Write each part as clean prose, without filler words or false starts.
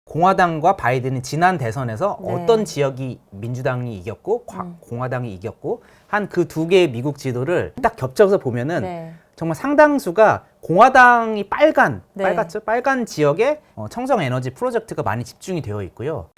공화당과 바이든이 지난 대선에서 네. 어떤 지역이 민주당이 이겼고 공화당이 이겼고 한 그 두 개의 미국 지도를 딱 겹쳐서 보면은 네. 정말 상당수가 공화당이 네. 빨갛죠? 빨간 지역에 청정 에너지 프로젝트가 많이 집중이 되어 있고요.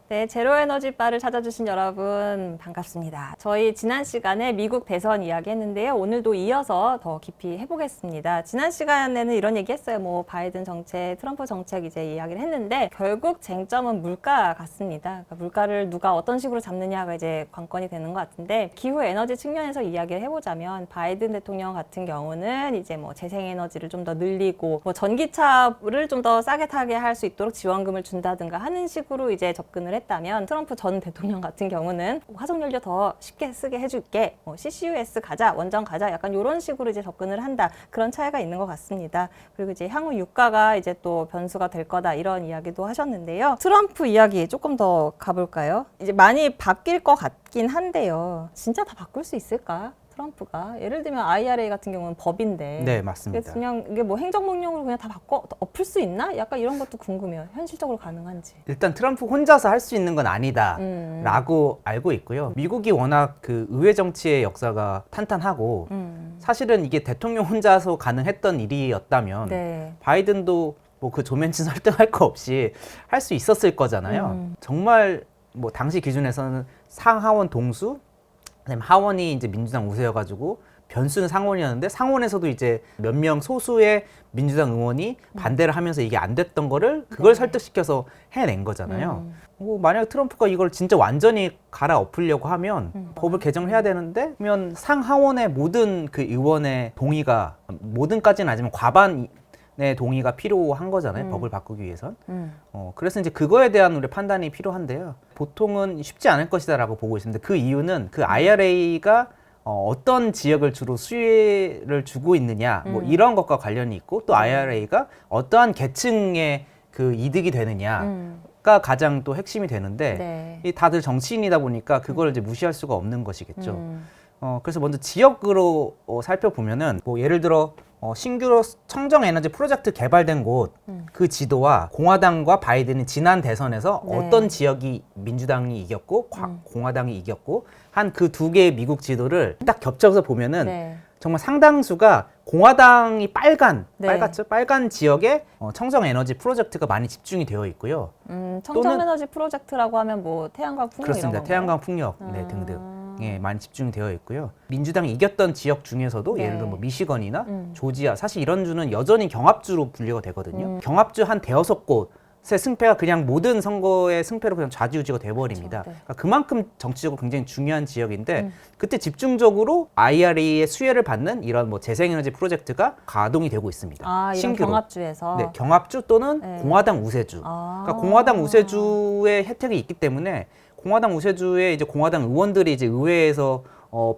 네, 제로에너지 바를 찾아주신 여러분 반갑습니다. 저희 지난 시간에 미국 대선 이야기 했는데요. 오늘도 이어서 더 깊이 해보겠습니다. 지난 시간에는 이런 얘기 했어요. 뭐 바이든 정책, 트럼프 정책 이제 이야기를 했는데 결국 쟁점은 물가 같습니다. 그러니까 물가를 누가 어떤 식으로 잡느냐가 이제 관건이 되는 것 같은데 기후 에너지 측면에서 이야기를 해보자면 바이든 대통령 같은 경우는 이제 뭐 재생에너지를 좀 더 늘리고 뭐 전기차를 좀 더 싸게 타게 할 수 있도록 지원금을 준다든가 하는 식으로 이제 접근을 했다면 트럼프 전 대통령 같은 경우는 화석연료 더 쉽게 쓰게 해줄게, CCUS 가자, 원전 가자, 약간 이런 식으로 이제 접근을 한다. 그런 차이가 있는 것 같습니다. 그리고 이제 향후 유가가 이제 또 변수가 될 거다 이런 이야기도 하셨는데요. 트럼프 이야기 조금 더 가볼까요? 이제 많이 바뀔 것 같긴 한데요. 진짜 다 바꿀 수 있을까? 트럼프가 예를 들면 IRA 같은 경우는 법인데, 네, 맞습니다. 그냥 이게 뭐 행정명령으로 그냥 다 엎을 수 있나? 약간 이런 것도 궁금해요. 현실적으로 가능한지. 일단 트럼프 혼자서 할 수 있는 건 아니다라고 알고 있고요. 미국이 워낙 그 의회 정치의 역사가 탄탄하고 사실은 이게 대통령 혼자서 가능했던 일이었다면 네. 바이든도 뭐 그 조면친 설득할 거 없이 할 수 있었을 거잖아요. 정말 뭐 당시 기준에서는 상하원 동수, 그다음에 하원이 이제 민주당 우세여가지고 변수는 상원이었는데 상원에서도 이제 몇 명 소수의 민주당 의원이 반대를 하면서 이게 안 됐던 거를 그걸 설득시켜서 해낸 거잖아요. 뭐 만약 트럼프가 이걸 진짜 완전히 갈아엎으려고 하면 법을 개정해야 되는데 그러면 상하원의 모든 그 의원의 동의가 모든까지는 아니지만 과반의 동의가 필요한 거잖아요. 법을 바꾸기 위해선. 그래서 이제 그거에 대한 우리 판단이 필요한데요. 보통은 쉽지 않을 것이다라고 보고 있습니다. 그 이유는 그 IRA가 어떤 지역을 주로 수혜를 주고 있느냐, 뭐 이런 것과 관련이 있고 또 IRA가 어떠한 계층의 그 이득이 되느냐가 가장 또 핵심이 되는데 네. 이 다들 정치인이다 보니까 그걸 이제 무시할 수가 없는 것이겠죠. 그래서 먼저 지역으로 살펴보면은 뭐 예를 들어 신규로 청정 에너지 프로젝트 개발된 곳 그 지도와 공화당과 바이든이 지난 대선에서 네. 어떤 지역이 민주당이 이겼고 공화당이 이겼고 한 그 두 개의 미국 지도를 딱 겹쳐서 보면은 네. 정말 상당수가 공화당이 네. 빨갛죠? 빨간 지역에 청정 에너지 프로젝트가 많이 집중이 되어 있고요. 청정에너지 프로젝트라고 하면 뭐 태양광 풍력 이런 그렇습니다. 건가요? 태양광 풍력 등등. 예, 많이 집중이 되어 있고요. 민주당이 이겼던 지역 중에서도 네. 예를 들어 뭐 미시건이나 조지아, 사실 이런 주는 여전히 경합주로 분류가 되거든요. 경합주 한 대여섯 곳의 승패가 그냥 모든 선거의 승패로 그냥 좌지우지가 돼버립니다. 그렇죠. 네. 그러니까 그만큼 정치적으로 굉장히 중요한 지역인데 그때 집중적으로 IRA의 수혜를 받는 이런 뭐 재생에너지 프로젝트가 가동이 되고 있습니다. 아, 이런 신규로. 경합주에서. 네, 경합주 또는 네. 공화당 우세주. 아. 그러니까 공화당 우세주의 혜택이 있기 때문에 공화당 우세주의 이제 공화당 의원들이 이제 의회에서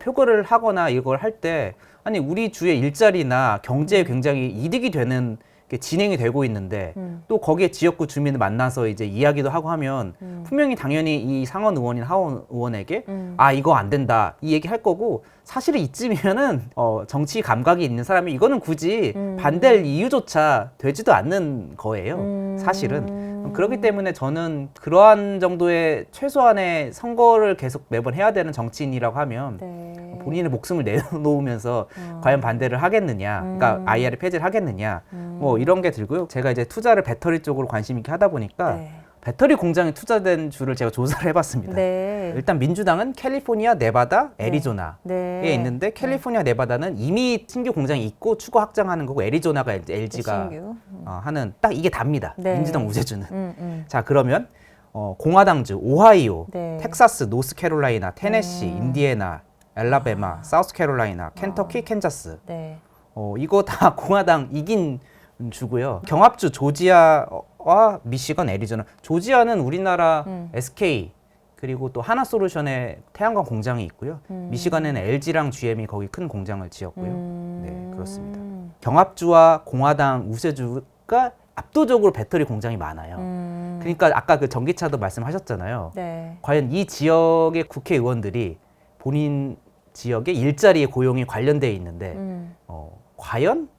표결을 하거나 이걸 할 때 아니 우리 주의 일자리나 경제에 굉장히 이득이 되는 게 진행이 되고 있는데 또 거기에 지역구 주민을 만나서 이제 이야기도 하고 하면 분명히 당연히 이 상원 의원인 하원 의원에게 아 이거 안 된다 이 얘기 할 거고 사실은 이쯤이면은 정치 감각이 있는 사람이 이거는 굳이 반대할 이유조차 되지도 않는 거예요. 사실은. 그렇기 때문에 저는 그러한 정도의 최소한의 선거를 계속 매번 해야 되는 정치인이라고 하면 네. 본인의 목숨을 내놓으면서 과연 반대를 하겠느냐, 그러니까 IRA 폐지를 하겠느냐, 뭐 이런 게 들고요. 제가 이제 투자를 배터리 쪽으로 관심 있게 하다 보니까 네. 배터리 공장에 투자된 주를 제가 조사를 해봤습니다. 네. 일단 민주당은 캘리포니아, 네바다, 애리조나에 네. 있는데 캘리포니아, 네바다는 이미 신규 공장이 있고 추가 확장하는 거고 애리조나가 이제 LG가 신규. 하는 딱 이게 답니다. 네. 민주당 우세주는. 자 그러면 공화당주 오하이오, 네. 텍사스, 노스캐롤라이나, 테네시, 인디애나, 엘라베마, 사우스캐롤라이나, 켄터키, 캔자스. 네. 이거 다 공화당 이긴 주고요. 경합주 조지아와 미시건, 애리조나. 조지아는 우리나라 SK 그리고 또 하나솔루션의 태양광 공장이 있고요. 미시건에는 LG랑 GM이 거기 큰 공장을 지었고요. 네, 그렇습니다. 경합주와 공화당 우세주가 압도적으로 배터리 공장이 많아요. 그러니까 아까 그 전기차도 말씀하셨잖아요. 네. 과연 이 지역의 국회의원들이 본인 지역의 일자리의 고용이 관련되어 있는데 과연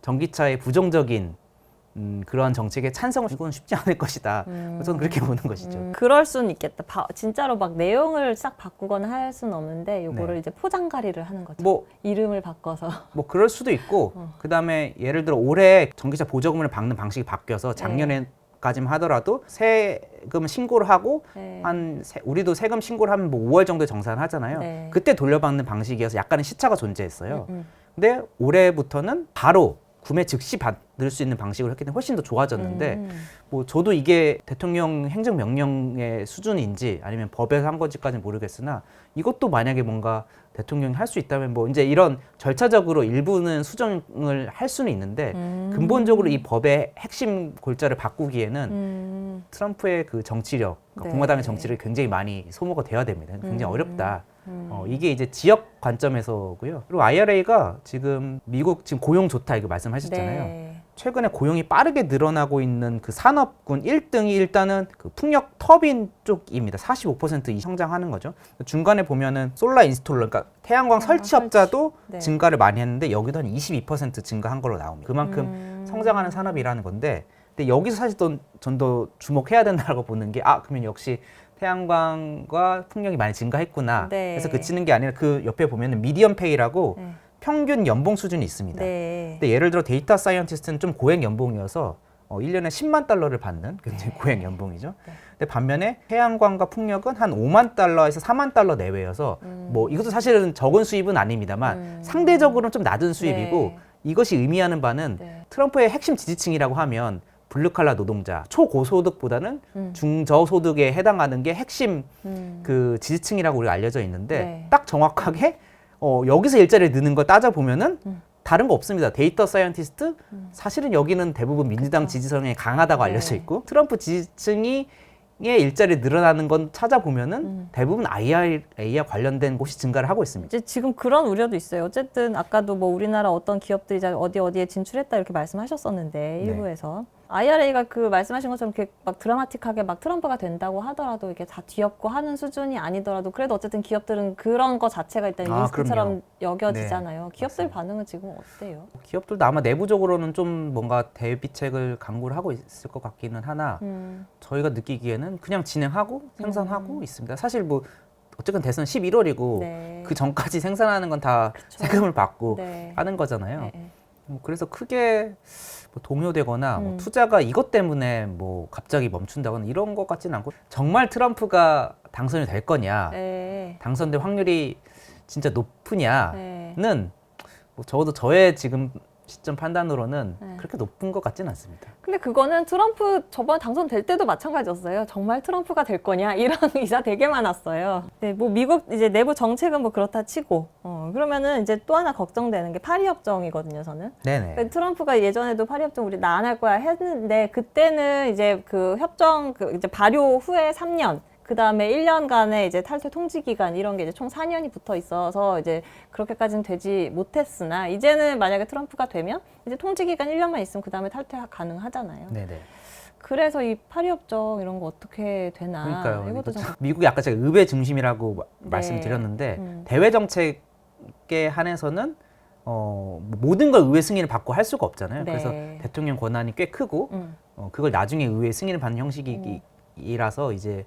전기차의 부정적인 그런 정책에 찬성을 주고는 쉽지 않을 것이다. 저는 그렇게 보는 것이죠. 그럴 수는 있겠다. 진짜로 막 내용을 싹 바꾸거나 할 수는 없는데 요거를 네. 이제 포장가리를 하는 거죠. 뭐 이름을 바꿔서. 뭐 그럴 수도 있고 그다음에 예를 들어 올해 전기차 보조금을 받는 방식이 바뀌어서 작년에까지만 하더라도 세금 신고를 하고 네. 우리도 세금 신고를 하면 뭐 5월 정도에 정산을 하잖아요. 네. 그때 돌려받는 방식이어서 약간의 시차가 존재했어요. 근데 올해부터는 바로 구매 즉시 받을 수 있는 방식으로 했기 때문에 훨씬 더 좋아졌는데 뭐 저도 이게 대통령 행정명령의 수준인지 아니면 법에서 한 건지까지는 모르겠으나 이것도 만약에 뭔가 대통령이 할 수 있다면 뭐 이제 이런 절차적으로 일부는 수정을 할 수는 있는데 근본적으로 이 법의 핵심 골자를 바꾸기에는 트럼프의 그 정치력, 네. 공화당의 정치력이 굉장히 많이 소모가 돼야 됩니다. 굉장히 어렵다. 이게 이제 지역 관점에서고요. 그리고 IRA가 지금 미국 지금 고용 좋다 이거 말씀하셨잖아요. 네. 최근에 고용이 빠르게 늘어나고 있는 그 산업군 1등이 일단은 그 풍력 터빈 쪽입니다. 45% 성장하는 거죠. 중간에 보면은 솔라 인스톨러, 그러니까 태양광 설치업자도 네. 증가를 많이 했는데 여기도 한 22% 증가한 걸로 나옵니다. 그만큼 성장하는 산업이라는 건데, 근데 여기서 사실 전 더 주목해야 된다고 보는 게 그러면 역시 태양광과 풍력이 많이 증가했구나. 네. 그래서 그치는 게 아니라 그 옆에 보면은 미디엄 페이라고 네. 평균 연봉 수준이 있습니다. 네. 근데 예를 들어 데이터 사이언티스트는 좀 고액 연봉이어서 1년에 10만 달러를 받는 굉장히 고액 연봉이죠. 근데 반면에 태양광과 풍력은 한 5만 달러에서 4만 달러 내외여서 뭐 이것도 사실은 적은 수입은 아닙니다만 상대적으로는 좀 낮은 수입이고 네. 이것이 의미하는 바는 네. 트럼프의 핵심 지지층이라고 하면 블루칼라 노동자, 초고소득보다는 중저소득에 해당하는 게 핵심 그 지지층이라고 우리가 알려져 있는데 네. 딱 정확하게 여기서 일자리를 넣는 걸 따져보면은 다른 거 없습니다. 데이터 사이언티스트 사실은 여기는 대부분 민주당 지지 성향이 강하다고 네. 알려져 있고 트럼프 지지층이 일자리 늘어나는 건 찾아보면은 대부분 IRA와 관련된 곳이 증가를 하고 있습니다. 이제 지금 그런 우려도 있어요. 어쨌든 아까도 뭐 우리나라 어떤 기업들이 이제 어디에 진출했다 이렇게 말씀하셨었는데 일부에서 IRA가 그 말씀하신 것처럼 이렇게 막 드라마틱하게 막 트럼프가 된다고 하더라도 이게 다 뒤엎고 하는 수준이 아니더라도 그래도 어쨌든 기업들은 그런 거 자체가 일단 리스크처럼 여겨지잖아요. 기업들 맞습니다. 반응은 지금 어때요? 기업들도 아마 내부적으로는 좀 뭔가 대비책을 강구를 하고 있을 것 같기는 하나 저희가 느끼기에는 그냥 진행하고 생산하고 있습니다. 사실 뭐 어쨌든 대선 11월이고 네. 그 전까지 생산하는 건 다 세금을 받고 네. 하는 거잖아요. 네. 그래서 크게 뭐 동요되거나 뭐 투자가 이것 때문에 뭐 갑자기 멈춘다거나 이런 것 같지는 않고 정말 트럼프가 당선이 될 거냐, 네. 당선될 확률이 진짜 높으냐는 네. 뭐 적어도 저의 지금 시점 판단으로는 네. 그렇게 높은 것 같지는 않습니다. 근데 그거는 트럼프 저번 당선될 때도 마찬가지였어요. 정말 트럼프가 될 거냐 이런 기사 되게 많았어요. 네, 뭐 미국 이제 내부 정책은 뭐 그렇다 치고 그러면은 이제 또 하나 걱정되는 게 파리 협정이거든요. 저는. 네네. 그러니까 트럼프가 예전에도 파리 협정 우리 나 안 할 거야 했는데 그때는 이제 그 협정 이제 발효 후에 3년 그 다음에 1년간의 이제 탈퇴 통지 기간 이런 게 이제 총 4년이 붙어 있어서 이제 그렇게까지는 되지 못했으나 이제는 만약에 트럼프가 되면 이제 통지 기간 1년만 있으면 그 다음에 탈퇴 가능하잖아요. 네네. 그래서 이 파리 협정 이런 거 어떻게 되나? 그러니까요. 이것도 좀 미국이 아까 제가 의회 중심이라고 네. 말씀드렸는데 대외 정책에 한해서는 모든 걸 의회 승인을 받고 할 수가 없잖아요. 네. 그래서 대통령 권한이 꽤 크고 그걸 나중에 의회 승인을 받는 형식이라서 이제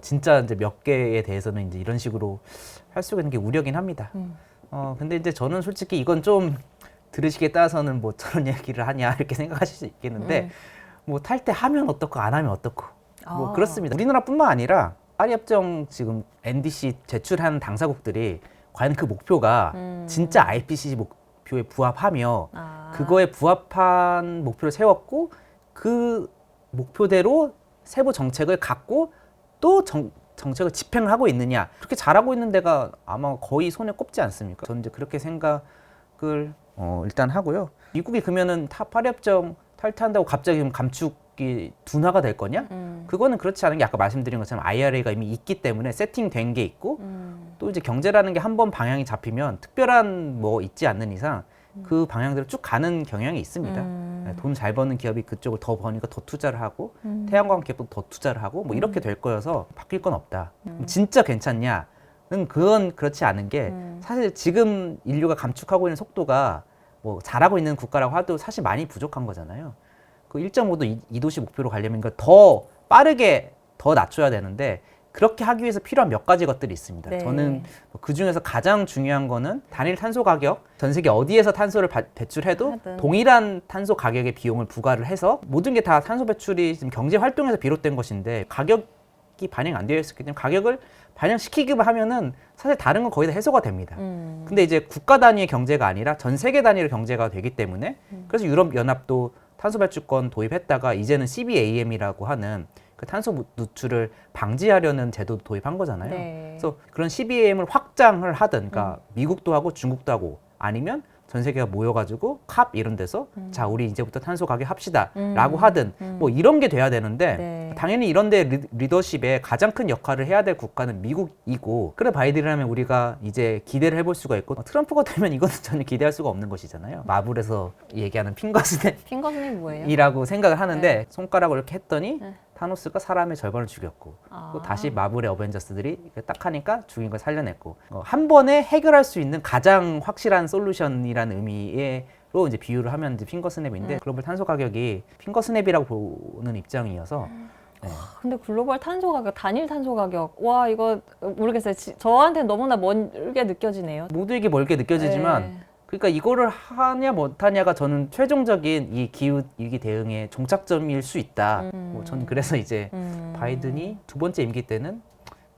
진짜 이제 몇 개에 대해서는 이제 이런 식으로 할 수가 있는 게 우려긴 합니다. 근데 이제 저는 솔직히 이건 좀 들으시기에 따라서는 뭐 저런 얘기를 하냐 이렇게 생각하실 수 있겠는데 뭐 탈퇴하면 어떻고 안 하면 어떻고 뭐 그렇습니다. 우리나라뿐만 아니라 파리 협정 지금 NDC 제출한 당사국들이 과연 그 목표가 진짜 IPCC 목표에 부합하며 그거에 부합한 목표를 세웠고 그 목표대로 세부 정책을 갖고 또 정책을 집행을 하고 있느냐 그렇게 잘하고 있는 데가 아마 거의 손에 꼽지 않습니까? 저는 이제 그렇게 생각을 일단 하고요. 미국이 그러면은 파리 협정 탈퇴한다고 갑자기 좀 감축이 둔화가 될 거냐? 그거는 그렇지 않은 게 아까 말씀드린 것처럼 IRA가 이미 있기 때문에 세팅된 게 있고 또 이제 경제라는 게 한 번 방향이 잡히면 특별한 뭐 있지 않는 이상 그 방향대로 쭉 가는 경향이 있습니다. 돈 잘 버는 기업이 그쪽을 더 버니까 더 투자를 하고 태양광 기업도 더 투자를 하고 뭐 이렇게 될 거여서 바뀔 건 없다. 진짜 괜찮냐는 그건 그렇지 않은 게 사실 지금 인류가 감축하고 있는 속도가 뭐 잘하고 있는 국가라고 해도 사실 많이 부족한 거잖아요. 그 1.5도 2도씨 목표로 가려면 이걸 더 빠르게 더 낮춰야 되는데 그렇게 하기 위해서 필요한 몇 가지 것들이 있습니다. 네. 저는 그 중에서 가장 중요한 거는 단일 탄소 가격, 전 세계 어디에서 탄소를 배출해도 하든. 동일한 탄소 가격의 비용을 부과를 해서 모든 게 다 탄소 배출이 지금 경제 활동에서 비롯된 것인데 가격이 반영 안 되어 있었기 때문에 가격을 반영시키기만 하면은 사실 다른 건 거의 다 해소가 됩니다. 근데 이제 국가 단위의 경제가 아니라 전 세계 단위의 경제가 되기 때문에 그래서 유럽 연합도 탄소 배출권 도입했다가 이제는 CBAM이라고 하는 그 탄소 누출을 방지하려는 제도 도입한 거잖아요. 네. 그래서 그런 CBAM을 확장을 하든, 그러니까 미국도 하고 중국도 하고 아니면 전 세계가 모여가지고 캅 이런 데서 자 우리 이제부터 탄소 가격 합시다라고 하든 뭐 이런 게 돼야 되는데 네. 당연히 이런데 리더십에 가장 큰 역할을 해야 될 국가는 미국이고 그래 바이든이라면 우리가 이제 기대를 해볼 수가 있고 트럼프가 되면 이거는 전혀 기대할 수가 없는 것이잖아요. 마블에서 얘기하는 핑거스냅 핑거스이 뭐예요? 이라고 생각을 하는데 네. 손가락을 이렇게 했더니 네. 타노스가 사람의 절반을 죽였고 또 다시 마블의 어벤져스들이 이렇게 딱 하니까 죽인 걸 살려냈고 한 번에 해결할 수 있는 가장 확실한 솔루션이라는 의미로 이제 비유를 하면 이제 핑거스냅인데 글로벌 탄소 가격이 핑거스냅이라고 보는 입장이어서 네. 근데 글로벌 탄소 가격, 단일 탄소 가격, 와 이거 모르겠어요. 저한테 너무나 멀게 느껴지네요. 모두에게 멀게 느껴지지만 네. 그러니까 이거를 하냐 못하냐가 저는 최종적인 이 기후 위기 대응의 종착점일 수 있다. 뭐 저는 그래서 이제 바이든이 두 번째 임기 때는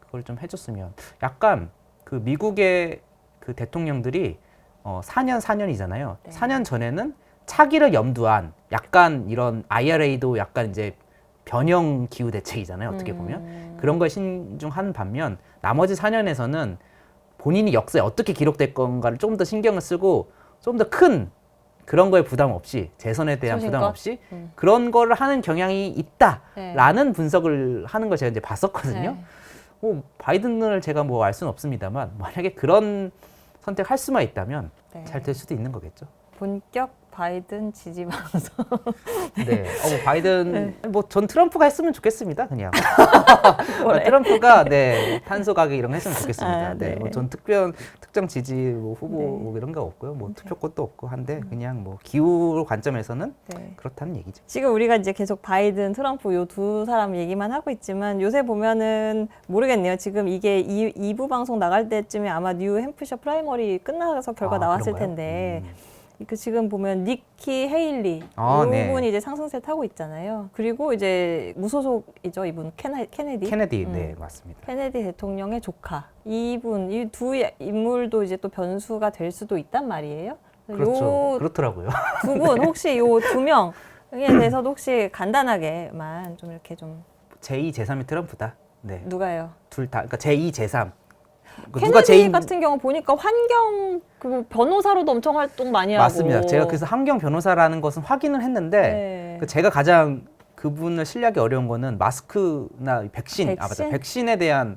그걸 좀 해줬으면 약간 그 미국의 그 대통령들이 4년이잖아요. 네. 4년 전에는 차기를 염두한 약간 이런 IRA도 약간 이제 변형 기후 대책이잖아요. 어떻게 보면 그런 걸 신중한 반면 나머지 4년에서는 본인이 역사에 어떻게 기록될 건가를 조금 더 신경을 쓰고 좀 더 큰 그런 거에 부담 없이 재선에 대한 부담 소신껏? 없이 그런 거를 하는 경향이 있다라는 분석을 하는 걸 제가 이제 봤었거든요. 네. 바이든을 제가 뭐 알 수는 없습니다만 만약에 그런 선택할 수만 있다면 네. 잘 될 수도 있는 거겠죠. 본격 바이든 지지 방송. 네. 뭐 바이든 뭐 전 트럼프가 했으면 좋겠습니다. 그냥 뭐래? 트럼프가 네 탄소 가격 이런 거 했으면 좋겠습니다. 아, 네. 네. 뭐 전 특정 지지 뭐 후보 네. 뭐 이런 거 없고요. 뭐 투표권도 없고 한데 그냥 뭐 기후 관점에서는 네. 그렇다는 얘기죠. 지금 우리가 이제 계속 바이든, 트럼프 요 두 사람 얘기만 하고 있지만 요새 보면은 모르겠네요. 지금 이게 2부 방송 나갈 때쯤에 아마 뉴 햄프셔 프라이머리 끝나서 결과 나왔을 그런가요? 텐데 그 지금 보면 니키 헤일리 네. 이분이 이제 상승세 타고 있잖아요. 그리고 이제 무소속이죠. 이분 케네디. 네 맞습니다. 케네디 대통령의 조카. 이분 이 두 인물도 이제 또 변수가 될 수도 있단 말이에요. 그렇죠. 그렇더라고요. 두 분 혹시 요 두 명에 대해서도 혹시 간단하게만 좀 이렇게 좀 제2, 제3이 트럼프다. 네. 누가요? 둘 다. 그러니까 제2, 제3. 케네디 같은 경우 보니까 환경 그 변호사로도 엄청 활동 많이 하고 맞습니다. 제가 그래서 환경 변호사라는 것은 확인을 했는데 네. 그 제가 가장 그분을 신뢰하기 어려운 거는 마스크나 백신, 맞아. 백신에 대한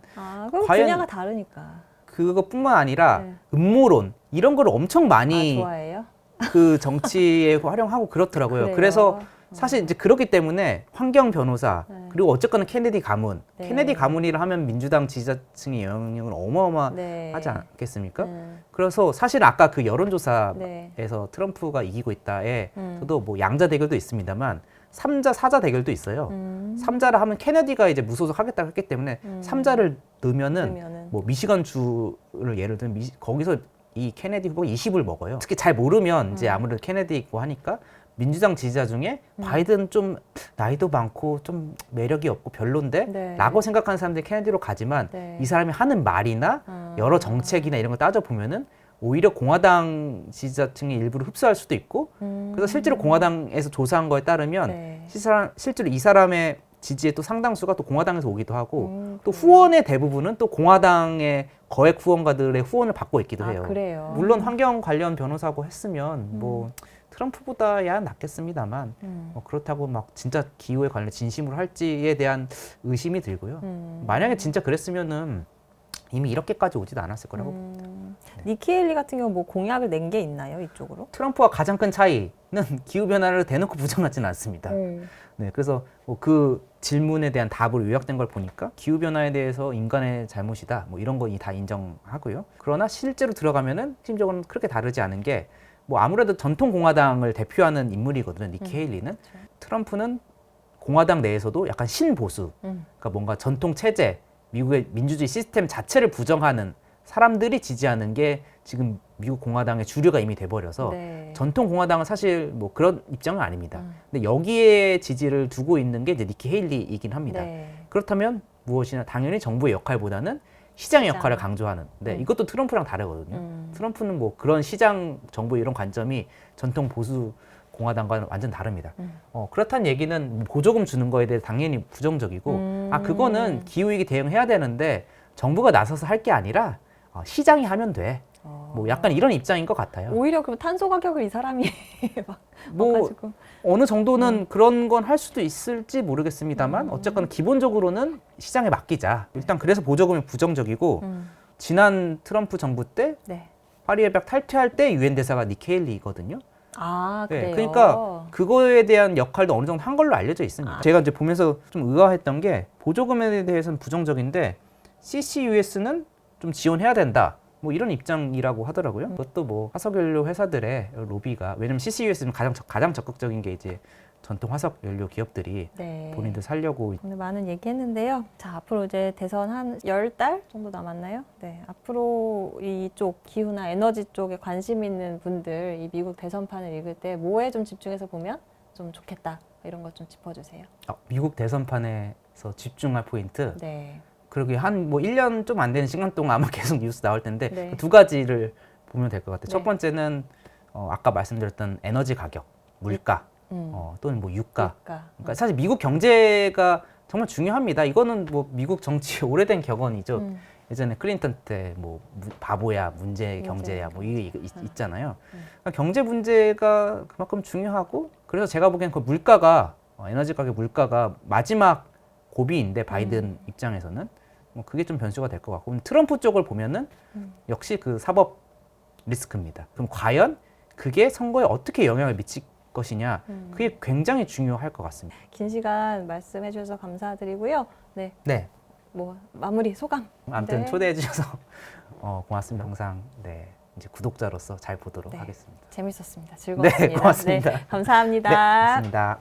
그럼 과연 분야가 다르니까. 그것뿐만 아니라 네. 음모론 이런 거를 엄청 많이 좋아해요? 그 정치에 활용하고 그렇더라고요. 그래요? 그래서 사실 이제 그렇기 때문에 환경 변호사 네. 그리고 어쨌거나 케네디 가문, 네. 케네디 가문이라 하면 민주당 지지자층의 영향력은 어마어마하지 네. 않겠습니까? 그래서 사실 아까 그 여론조사에서 네. 트럼프가 이기고 있다에 음. 저도 뭐 양자 대결도 있습니다만 3자, 4자 대결도 있어요. 3자를 하면 케네디가 이제 무소속 하겠다고 했기 때문에 3자를 넣으면은 뭐 미시건 주를 예를 들면 거기서 이 케네디 후보가 20을 먹어요. 특히 잘 모르면 이제 아무래도 케네디 있고 하니까 민주당 지지자 중에 바이든 좀 나이도 많고 좀 매력이 없고 별론데 네. 라고 생각하는 사람들이 케네디로 가지만 네. 이 사람이 하는 말이나 여러 정책이나 이런 걸 따져보면은 오히려 공화당 지지자층의 일부를 흡수할 수도 있고 그래서 실제로 공화당에서 조사한 거에 따르면 네. 실제로 이 사람의 지지의 또 상당수가 또 공화당에서 오기도 하고 또 후원의 대부분은 또 공화당의 거액 후원가들의 후원을 받고 있기도 해요. 그래요? 물론 환경 관련 변호사고 했으면 뭐 트럼프보다야 낫겠습니다만 그렇다고 막 진짜 기후에 관련 진심으로 할지에 대한 의심이 들고요. 만약에 진짜 그랬으면은 이미 이렇게까지 오지도 않았을 거라고. 니키 헤일리 같은 경우 뭐 공약을 낸 게 있나요, 이쪽으로? 트럼프와 가장 큰 차이는 기후 변화를 대놓고 부정하지는 않습니다. 네, 그래서 뭐 그 질문에 대한 답으로 요약된 걸 보니까 기후 변화에 대해서 인간의 잘못이다, 뭐 이런 거 다 인정하고요. 그러나 실제로 들어가면은 핵심적으로는 그렇게 다르지 않은 게 뭐 아무래도 전통 공화당을 대표하는 인물이거든요. 니키 헤일리는. 트럼프는 공화당 내에서도 약간 신보수, 그러니까 뭔가 전통 체제, 미국의 민주주의 시스템 자체를 부정하는 사람들이 지지하는 게 지금 미국 공화당의 주류가 이미 돼버려서 네. 전통 공화당은 사실 뭐 그런 입장은 아닙니다. 근데 여기에 지지를 두고 있는 게 이제 니키 헤일리이긴 합니다. 네. 그렇다면 무엇이나 당연히 정부의 역할보다는 시장의 시장. 역할을 강조하는. 네, 이것도 트럼프랑 다르거든요. 음. 트럼프는 뭐 그런 시장 정부 이런 관점이 전통 보수 공화당과는 완전 다릅니다. 그렇다는 얘기는 보조금 주는 거에 대해 당연히 부정적이고, 그거는 기후위기 대응해야 되는데 정부가 나서서 할 게 아니라 시장이 하면 돼. 뭐 약간 이런 입장인 것 같아요. 오히려 그럼 탄소 가격을 이 사람이 막 뭐 가지고. 어느 정도는 그런 건 할 수도 있을지 모르겠습니다만 어쨌거나 기본적으로는 시장에 맡기자. 일단 그래서 보조금이 부정적이고 지난 트럼프 정부 때 네. 파리 협약 탈퇴할 때 유엔 대사가 니키 헤일리거든요. 아, 네, 그래요. 그러니까 그거에 대한 역할도 어느 정도 한 걸로 알려져 있습니다. 제가 이제 보면서 좀 의아했던 게 보조금에 대해서는 부정적인데 CCUS는 좀 지원해야 된다. 뭐 이런 입장이라고 하더라고요. 그것도 뭐 화석연료 회사들의 로비가, 왜냐면 CCUS는 가장 적극적인 게 이제 전통 화석연료 기업들이 네. 본인들 살려고. 오늘 많은 얘기했는데요. 자, 앞으로 이제 대선 한 10달 정도 남았나요? 네. 앞으로 이쪽 기후나 에너지 쪽에 관심 있는 분들 이 미국 대선판을 읽을 때 뭐에 좀 집중해서 보면 좀 좋겠다. 이런 것 좀 짚어주세요. 미국 대선판에서 집중할 포인트. 네. 그러게 한 뭐 1년 좀 안 되는 시간 동안 아마 계속 뉴스 나올 텐데 네. 두 가지를 보면 될 것 같아요. 네. 첫 번째는 아까 말씀드렸던 에너지 가격, 물가, 또는 뭐 유가. 그러니까 사실 미국 경제가 정말 중요합니다. 이거는 뭐 미국 정치의 오래된 격언이죠. 예전에 클린턴 때 뭐 바보야, 문제 경제야, 뭐 이게 있잖아요. 그러니까 경제 문제가 그만큼 중요하고, 그래서 제가 보기엔 그 물가가 에너지 가격 물가가 마지막 고비인데 바이든 입장에서는 뭐 그게 좀 변수가 될 것 같고, 트럼프 쪽을 보면은 역시 그 사법 리스크입니다. 그럼 과연 그게 선거에 어떻게 영향을 미칠 것이냐, 그게 굉장히 중요할 것 같습니다. 긴 시간 말씀해 주셔서 감사드리고요. 네. 네. 뭐 마무리 소감. 아무튼 네. 초대해 주셔서 고맙습니다. 영상 이제 구독자로서 잘 보도록 네. 하겠습니다. 재밌었습니다. 즐거웠습니다. 네, 고맙습니다. 네, 감사합니다. 네, 고맙습니다.